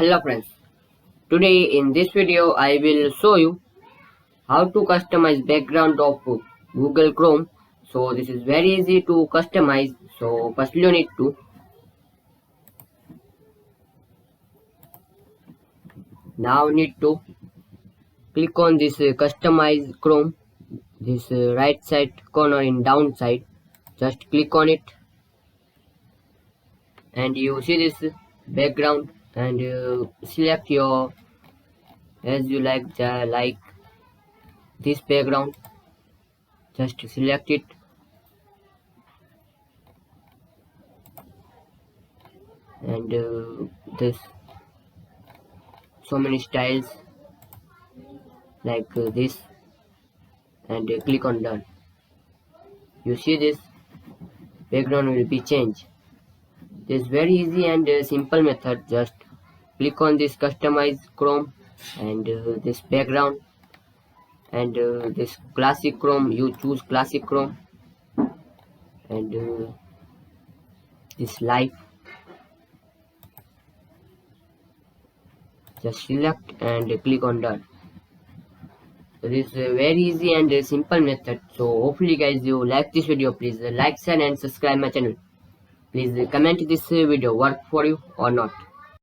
Hello friends, today in this video I will show you how to customize background of Google Chrome. So this is very easy to customize. So first you need to click on this customize Chrome, this right side corner in down side. Just click on it and you see this background and select your as you like this background. Just select it and this so many styles like this and click on done. You see this background will be changed. This very easy and simple method. Just click on this customize Chrome and this background and this classic Chrome. You choose classic Chrome and this live. Just select and click on done. So this is a very easy and simple method. So hopefully guys you like this video. Please like, share and subscribe my channel. Please comment this video work for you or not.